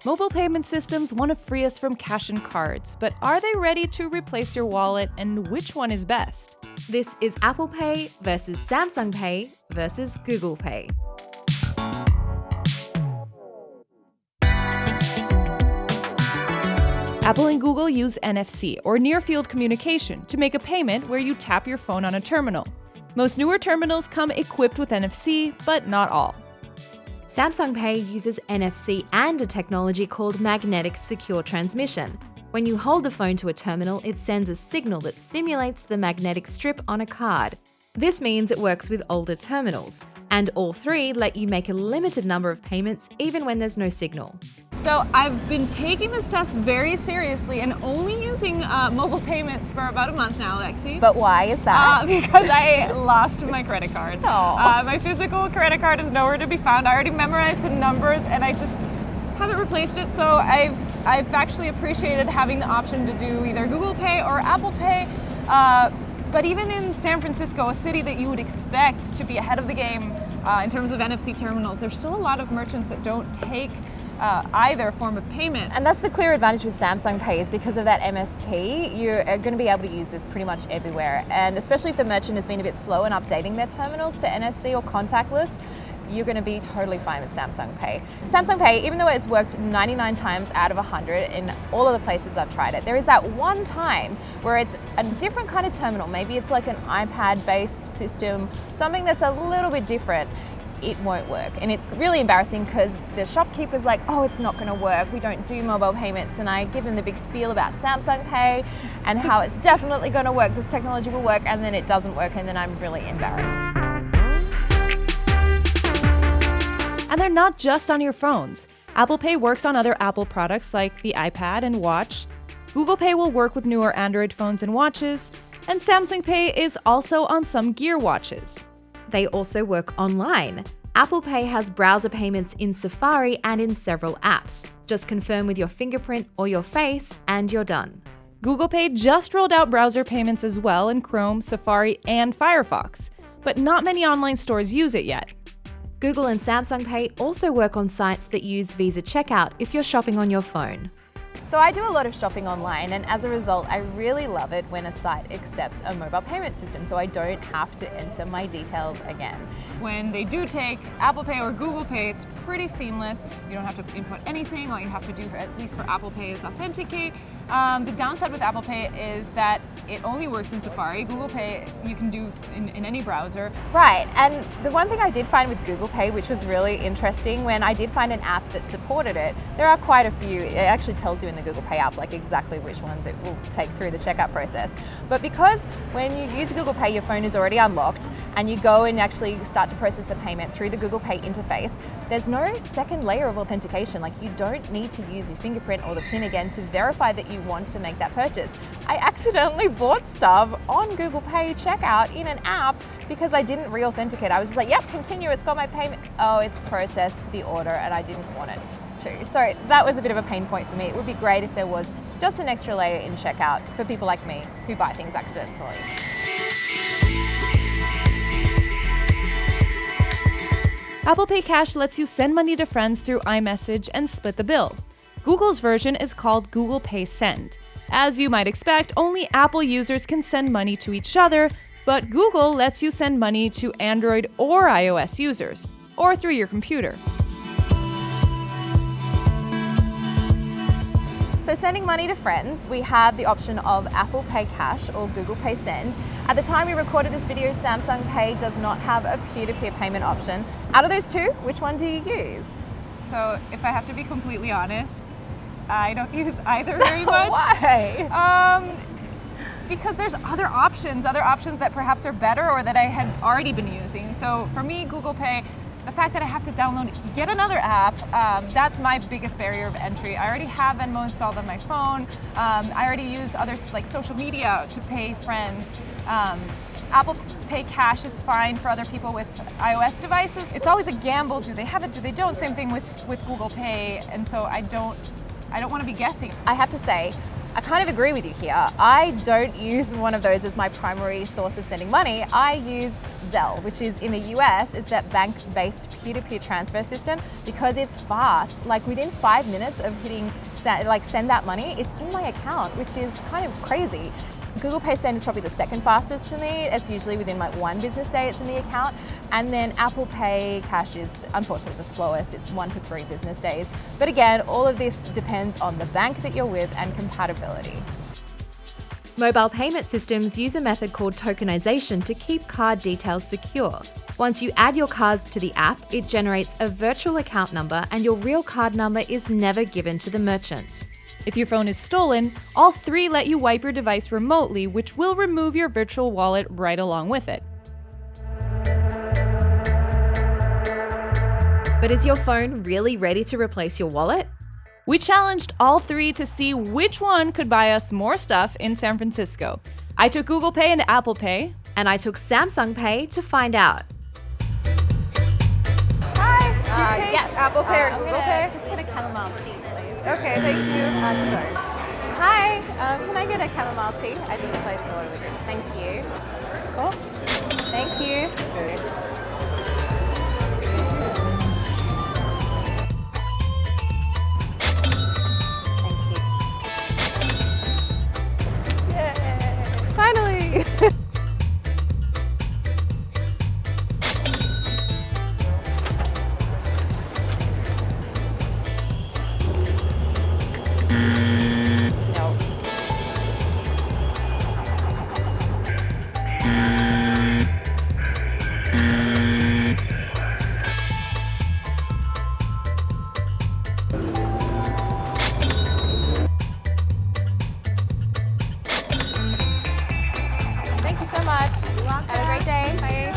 Mobile payment systems want to free us from cash and cards, but are they ready to replace your wallet, and which one is best? This is Apple Pay versus Samsung Pay versus Google Pay. Apple and Google use NFC, or near-field communication, to make a payment where you tap your phone on a terminal. Most newer terminals come equipped with NFC, but not all. Samsung Pay uses NFC and a technology called magnetic secure transmission. When you hold the phone to a terminal, it sends a signal that simulates the magnetic strip on a card. This means it works with older terminals, and all three let you make a limited number of payments even when there's no signal. So I've been taking this test very seriously and only using mobile payments for about a month now, Lexi. But why is that? Because I lost my credit card. Aw. My physical credit card is nowhere to be found. I already memorized the numbers and I just haven't replaced it. So I've actually appreciated having the option to do either Google Pay or Apple Pay. But even in San Francisco, a city that you would expect to be ahead of the game in terms of NFC terminals, there's still a lot of merchants that don't take either form of payment. And that's the clear advantage with Samsung Pay is because of that MST, you're going to be able to use this pretty much everywhere. And especially if the merchant has been a bit slow in updating their terminals to NFC or contactless, you're going to be totally fine with Samsung Pay. Samsung Pay, even though it's worked 99 times out of 100 in all of the places I've tried it, there is that one time where it's a different kind of terminal. Maybe it's like an iPad-based system, something that's a little bit different. It won't work. And it's really embarrassing because the shopkeeper's like, oh, it's not going to work. We don't do mobile payments. And I give them the big spiel about Samsung Pay and how it's definitely going to work. This technology will work, and then it doesn't work, and then I'm really embarrassed. And they're not just on your phones. Apple Pay works on other Apple products like the iPad and Watch. Google Pay will work with newer Android phones and watches. And Samsung Pay is also on some Gear watches. They also work online. Apple Pay has browser payments in Safari and in several apps. Just confirm with your fingerprint or your face and you're done. Google Pay just rolled out browser payments as well in Chrome, Safari, and Firefox, but not many online stores use it yet. Google and Samsung Pay also work on sites that use Visa Checkout if you're shopping on your phone. So I do a lot of shopping online, and as a result, I really love it when a site accepts a mobile payment system, so I don't have to enter my details again. When they do take Apple Pay or Google Pay, it's pretty seamless. You don't have to input anything. All you have to do, at least for Apple Pay, is authenticate. The downside with Apple Pay is that it only works in Safari. Google Pay you can do in any browser. Right, and the one thing I did find with Google Pay, which was really interesting, when I did find an app that supported it, there are quite a few. It actually tells you in the Google Pay app like exactly which ones it will take through the checkout process. But because when you use Google Pay, your phone is already unlocked, and you go and actually start to process the payment through the Google Pay interface, there's no second layer of authentication. Like, you don't need to use your fingerprint or the PIN again to verify that you want to make that purchase. I accidentally bought stuff on Google Pay checkout in an app because I didn't re-authenticate. I was just like, yep, continue, it's got my payment. Oh, it's processed the order and I didn't want it to. So that was a bit of a pain point for me. It would be great if there was just an extra layer in checkout for people like me who buy things accidentally. Apple Pay Cash lets you send money to friends through iMessage and split the bill. Google's version is called Google Pay Send. As you might expect, only Apple users can send money to each other, but Google lets you send money to Android or iOS users, or through your computer. So sending money to friends, we have the option of Apple Pay Cash or Google Pay Send. At the time we recorded this video, Samsung Pay does not have a peer-to-peer payment option. Out of those two, which one do you use? So if I have to be completely honest, I don't use either very much. Why? Because there's other options that perhaps are better or that I had already been using. So for me, Google Pay, the fact that I have to download yet another app, that's my biggest barrier of entry. I already have Venmo installed on my phone. I already use others like social media to pay friends. Apple Pay Cash is fine for other people with iOS devices. It's always a gamble. Do they have it? Do they don't? Same thing with Google Pay. And so I don't want to be guessing. I have to say, I kind of agree with you here. I don't use one of those as my primary source of sending money. I use Zelle, which is in the US, it's that bank-based peer-to-peer transfer system because it's fast. Like within 5 minutes of hitting send that money, it's in my account, which is kind of crazy. Google Pay Send is probably the second fastest for me. It's usually within like 1 business day it's in the account. And then Apple Pay Cash is unfortunately the slowest. It's 1 to 3 business days. But again, all of this depends on the bank that you're with and compatibility. Mobile payment systems use a method called tokenization to keep card details secure. Once you add your cards to the app, it generates a virtual account number and your real card number is never given to the merchant. If your phone is stolen, all 3 let you wipe your device remotely, which will remove your virtual wallet right along with it. But is your phone really ready to replace your wallet? We challenged all 3 to see which one could buy us more stuff in San Francisco. I took Google Pay and Apple Pay. And I took Samsung Pay to find out. Hi, do you take yes. Apple Pay or Google Pay? Just get a chamomile tea, please. Okay, thank you. To go. Hi, can I get a chamomile tea? I just placed an order with you. Thank you. Cool. Thank you. Finally! No. Thank you so much. Have a great day. Bye.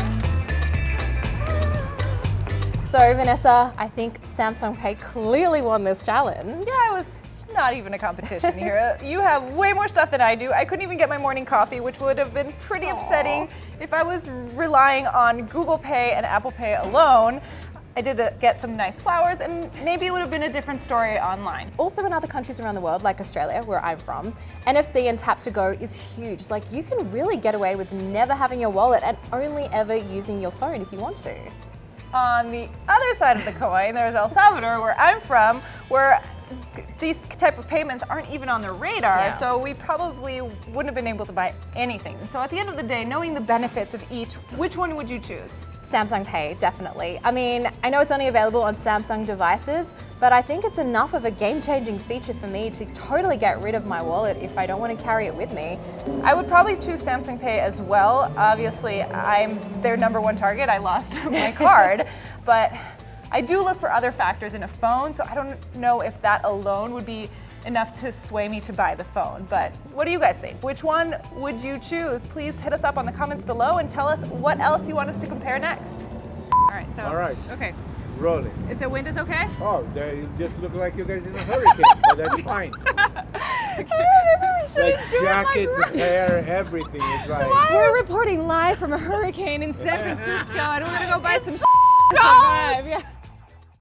So Vanessa, I think Samsung Pay clearly won this challenge. Yeah, it was not even a competition here. You have way more stuff than I do. I couldn't even get my morning coffee, which would have been pretty upsetting if I was relying on Google Pay and Apple Pay alone. I did get some nice flowers, and maybe it would have been a different story online. Also in other countries around the world, like Australia, where I'm from, NFC and Tap to Go is huge. Like you can really get away with never having your wallet and only ever using your phone if you want to. On the other side of the coin, there's El Salvador, where I'm from, where these type of payments aren't even on their radar, so we probably wouldn't have been able to buy anything. So at the end of the day, knowing the benefits of each, which one would you choose? Samsung Pay, definitely. I mean, I know it's only available on Samsung devices, but I think it's enough of a game-changing feature for me to totally get rid of my wallet if I don't want to carry it with me. I would probably choose Samsung Pay as well. Obviously, I'm their #1 target. I lost my card, but I do look for other factors in a phone, so I don't know if that alone would be enough to sway me to buy the phone. But what do you guys think? Which one would you choose? Please hit us up on the comments below and tell us what else you want us to compare next. All right. Okay. Rolling. If the wind is okay? Oh, you just look like you guys in a hurricane, but that's fine. Like jackets, hair, everything. It's like We're reporting live from a hurricane in San Francisco. I don't want to go buy some to survive. Yeah.